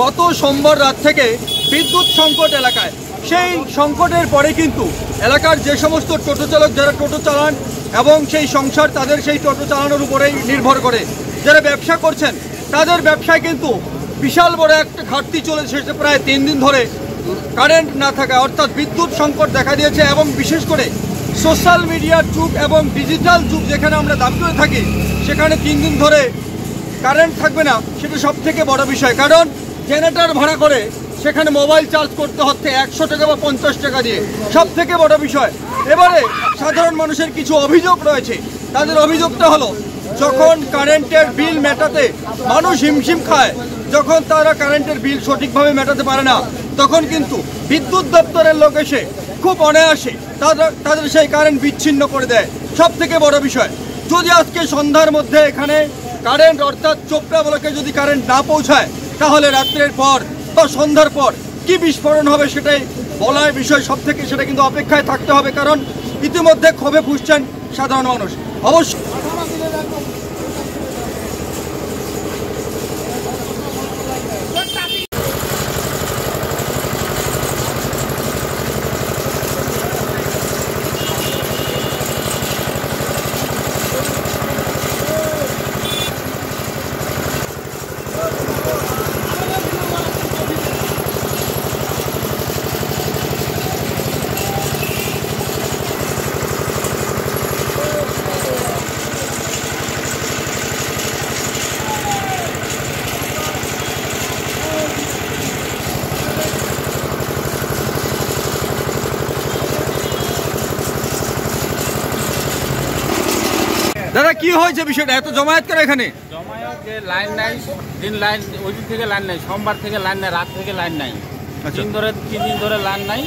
গত সোমবার রাত থেকে বিদ্যুৎ সংকট এলাকায়, সেই সংকটের পরে কিন্তু এলাকার যে সমস্ত টোটো চালক যারা টোটো চালান এবং সেই সংসার তাদের সেই টোটো চালানোর উপরেই নির্ভর করে, যারা ব্যবসা করছেন তাদের ব্যবসায় কিন্তু বিশাল বড় একটা ঘাটতি চলে এসেছে। প্রায় 3 দিন ধরে কারেন্ট না থাকা, অর্থাৎ বিদ্যুৎ সংকট দেখা দিয়েছে। এবং বিশেষ করে সোশ্যাল মিডিয়ার যুগ এবং ডিজিটাল যুগ যেখানে আমরা দাবি করে থাকি, সেখানে 3 দিন ধরে কারেন্ট থাকবে না, সেটা সব থেকে বড় বিষয়। কারণ জেনারেটর ভাড়া করে সেখানে মোবাইল চার্জ করতে হচ্ছে 100 টাকা বা 50 টাকা দিয়ে, সব থেকে বড় বিষয়। এবারে সাধারণ মানুষের কিছু অভিযোগ রয়েছে। তাদের অভিযোগটা হলো, যখন কারেন্টের বিল মেটাতে মানুষ হিমশিম খায়, যখন তারা কারেন্টের বিল সঠিকভাবে মেটাতে পারে না, তখন কিন্তু বিদ্যুৎ দপ্তরের লোক এসে খুব অনায়াসে তাদের সেই কারেন্ট বিচ্ছিন্ন করে দেয়। সব থেকে বড় বিষয়, যদি আজকে সন্ধ্যার মধ্যে এখানে কারেন্ট অর্থাৎ চোপড়া ব্লকে যদি কারেন্ট না পৌঁছায়, তাহলে রাত্রের পর বা সন্ধ্যার পর কি বিস্ফোরণ হবে সেটাই বলার বিষয়। সব থেকে সেটা কিন্তু অপেক্ষায় থাকতে হবে, কারণ ইতিমধ্যে ক্ষোভে ফুঁসছেন সাধারণ মানুষ। অবশ্যই দাদা কি হয়েছে বিষয়টা, এত জমায়েত করে এখানে? জমায়েত যে লাইন নাই, লাইন ওই দিন থেকে লাইন নাই, সোমবার থেকে লাইন নাই, রাত থেকে লাইন নাই, 3 দিন ধরে লাইন নাই।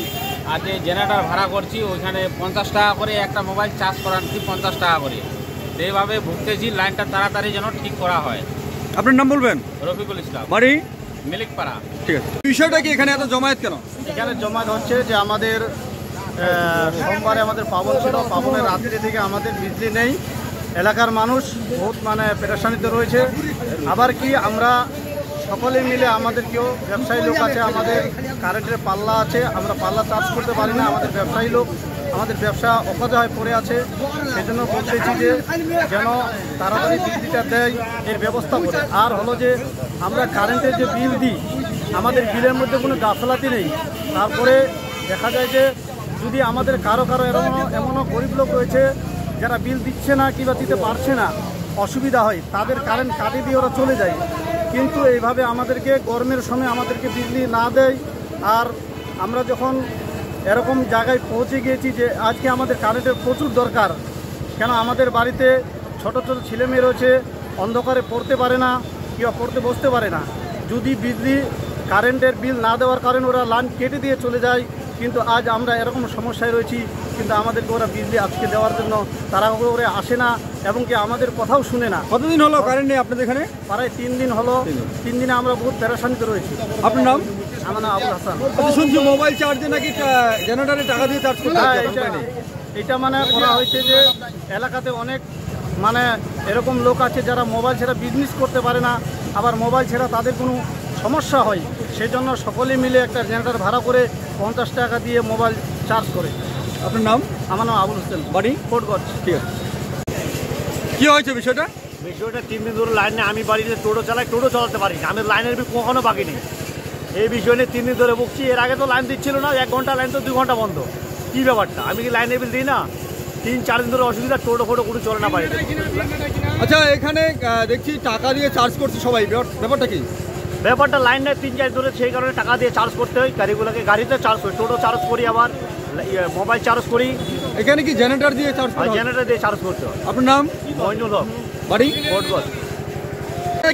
আর যে জেনারেটর ভাড়া করছি ওইখানে 50 টাকা করে একটা মোবাইল চার্জ করাচ্ছি, 50 টাকা করে। এইভাবে ভুগতেছি, লাইনটা তাড়াতাড়ি যেন ঠিক করা হয়। আপনার নাম বলবেন? রফিকুল ইসলাম, বাড়ি মিলিকপাড়া। ঠিক আছে, বিষয়টা কি এখানে এত জমায়েত কেন? এখানে জমায়েত হচ্ছে যে আমাদের সোমবারে আমাদের পাবন ছিল, পাবনের রাত্রি থেকে আমাদের বিজলি নেই। এলাকার মানুষ বহুত পেরেশানিতে রয়েছে। আবার কি আমরা সকলে মিলে, আমাদের কেউ ব্যবসায়ী লোক আছে, আমাদের কারেন্টের পাল্লা আছে, আমরা পাল্লা চার্জ করতে পারি না। আমাদের ব্যবসায়ী লোক, আমাদের ব্যবসা অকাজে পড়ে আছে। সেই জন্য বলতেছি যে যেন তাড়াতাড়ি বিজলিটা দেয়, এর ব্যবস্থা করে। আর হলো যে আমরা কারেন্টের যে বিল দিই, আমাদের বিলের মধ্যে কোনো গাফলাতি নেই। তারপরে দেখা যায় যে যদি আমাদের কারো এমনও গরিব লোক রয়েছে যারা বিল দিচ্ছে না কিংবা দিতে পারছে না, অসুবিধা হয়, তাদের কারেন্ট কাটিয়ে দিয়ে ওরা চলে যায়। কিন্তু এইভাবে আমাদেরকে গরমের সময় আমাদেরকে বিজলি না দেয়। আর আমরা যখন এরকম জায়গায় পৌঁছে গিয়েছি যে আজকে আমাদের কারেন্টের প্রচুর দরকার, কেন আমাদের বাড়িতে ছোট ছোট ছেলেমেয়ে রয়েছে, অন্ধকারে পড়তে পারে না কিংবা পড়তে বসতে পারে না। যদি বিজলি কারেন্টের বিল না দেওয়ার কারণে ওরা লাইন কেটে দিয়ে চলে যায়। কিন্তু আজ আমরা এরকম সমস্যায় রয়েছি, কিন্তু আমাদেরকে ওরা বিজলি আজকে দেওয়ার জন্য তারা করে আসে না এবং কি আমাদের কথাও শুনে না। কতদিন হলো কারেন্ট নেই আপনাদের এখানে? প্রায় 3 দিন হলো। 3 দিনে আমরা বহুত পেরেশানিতে রয়েছি। আপনার নাম? আমার নাম আবুল হাসান। শুনছি মোবাইল চার্জে নাকি জেনারেটরে টাকা দিয়ে চার্জ করতে হয়। এটা করা হয়েছে যে এলাকাতে অনেক এরকম লোক আছে যারা মোবাইল ছাড়া বিজনেস করতে পারে না, আবার মোবাইল ছাড়া তাদের কোনো সমস্যা হয়। সেই জন্য সকলে মিলে একটা জেনারেটর ভাড়া করে 50 টাকা দিয়ে মোবাইল চার্জ করে। আপনার নাম? আমার নাম আবুল হোসেন, বাড়ি কোটগঞ্জ। ঠিক আছে, কি হয়েছে বিষয়টা? 3 দিন ধরে লাইন নেই। আমি বাড়িতে টোটো চালাই, টোটো চালাতে পারি না, আমি লাইনের কখনো বাকি নেই। এই বিষয় নিয়ে 3 দিন ধরে ভুগছি। এর আগে তো লাইন দিচ্ছিল না, 1 ঘন্টা লাইন তো 2 ঘন্টা বন্ধ। কি ব্যাপারটা? আমি কি লাইনের বিল দিই না? 3-4 দিন ধরে অসুবিধা, টোটো ফোটো কোনো চলে না বাড়িতে। আচ্ছা, এখানে দেখছি টাকা দিয়ে চার্জ করছে সবাই, ব্যাপারটা কি? ব্যাপারটা লাইন নেই 3-4 ধরে, সেই কারণে টাকা দিয়ে চার্জ করতে হয় গাড়িগুলোকে। গাড়িতে চার্জ করি, টোটো চার্জ করি, আবার মোবাইল চার্জ করি। এখানে কি জেনারেটর দিয়ে চার্জ করি? জেনারেটর দিয়ে চার্জ করতে হয়। আপনার নাম? মইনুল হক, বাড়ি কোটগঞ্জ।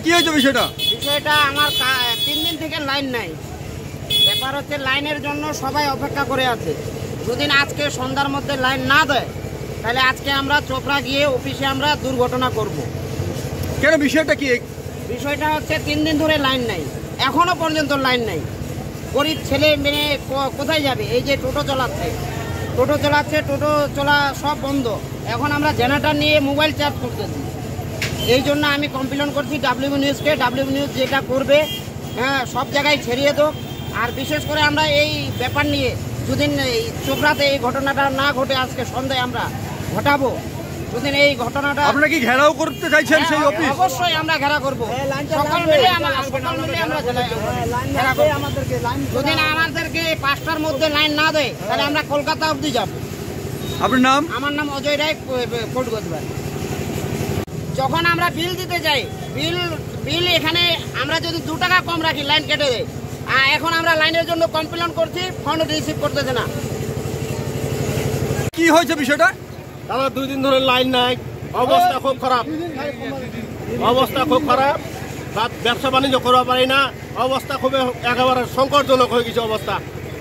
কি হয়েছে বিষয়টা? আমার 3 দিন থেকে লাইন নাই। ব্যাপার হচ্ছে লাইনের জন্য সবাই অপেক্ষা করে আছে। যদি আজকে সন্ধ্যার মধ্যে লাইন না দেয়, তাহলে আজকে আমরা চোপড়া গিয়ে অফিসে আমরা দুর্ঘটনা করব। কেন, বিষয়টা কি? বিষয়টা হচ্ছে 3 দিন ধরে লাইন নাই, এখনো পর্যন্ত লাইন নাই। গরিব ছেলে মেয়ে কোথায় যাবে? এই যে টোটো চালাচ্ছে, টোটো চলা সব বন্ধ। এখন আমরা জেনারেটর নিয়ে মোবাইল চার্জ করতেছি। এই জন্য আমি কমপ্লেন করছি ডাব্লিউ নিউজকে। ডাব্লিউ নিউজ যেটা করবে, হ্যাঁ, সব জায়গায় ছড়িয়ে দোক। আর বিশেষ করে আমরা এই ব্যাপার নিয়ে যদি এই চোপড়াতে এই ঘটনাটা না ঘটে, আজকে সন্ধ্যায় আমরা ঘটাবো। যদি এই ঘটনাটা আপনারা কি ঘেরাও করতে চাইছেন সেই অফিস? অবশ্যই আমরা ঘেরা করবো, সকল মিলে আমরা ঘেরা করবো। যদি না আমাদেরকে 5টার মধ্যে লাইন না দেয়, তাহলে আমরা কলকাতা অবধি যাব। আপনার নাম? আমার নাম অজয় রায়, কোর্ট গোদবার। যখন আমরা বিল দিতে যাই, বিল এখানে আমরা যদি 2 টাকা কম রাখি, লাইন কেটে দেয়। আর এখন আমরা লাইনের জন্য কমপ্লেন করছি, ফোন রিসিভ করতেছে না। কি হয়েছে বিষয়টা? দাদা 2 দিন ধরে লাইন নাই, অবস্থা খুব খারাপ, অবস্থা খুব খারাপ। ব্যবসা বাণিজ্য করতে পারি না, অবস্থা খুবই একেবারে সংকটজনক হয়ে গেছে অবস্থা।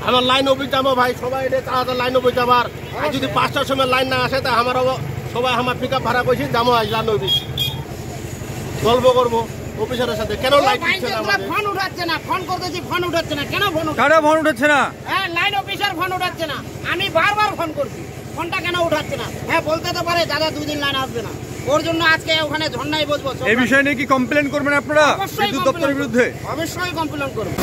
আমার লাইন অফিস যাবো ভাই, সবাই তাড়াতাড়ি লাইন অফিস যাবার। আর যদি 5টার সময় লাইন না আসে, তা আমার সবাই আমার পিক আপ ভাড়া করছি, যাবো আজ লাইন অফিস, গল্প করবো অফিসারের সাথে। কেন লাইন দিচ্ছে না আমাদের? ফোন উঠাচ্ছে না, ফোন করতেছি, ফোন উঠাচ্ছে না। কেন ফোন? কারা ফোন উঠাচ্ছে না? হ্যাঁ, লাইন অফিসার ফোন উঠাচ্ছে না। আমি বারবার ফোন করছি, ফোনটা কেন উঠাচ্ছে না? হ্যাঁ, বলতে তো পারে দাদা 2 দিন লাইন আসবে না। ওর জন্য আজকে ওখানে ধর্নায় বসবো। এই বিষয় নিয়ে কি কমপ্লেন করবেন আপনারা অবশ্যই বিদ্যুৎ দপ্তরের বিরুদ্ধে? অবশ্যই কমপ্লেন করবো।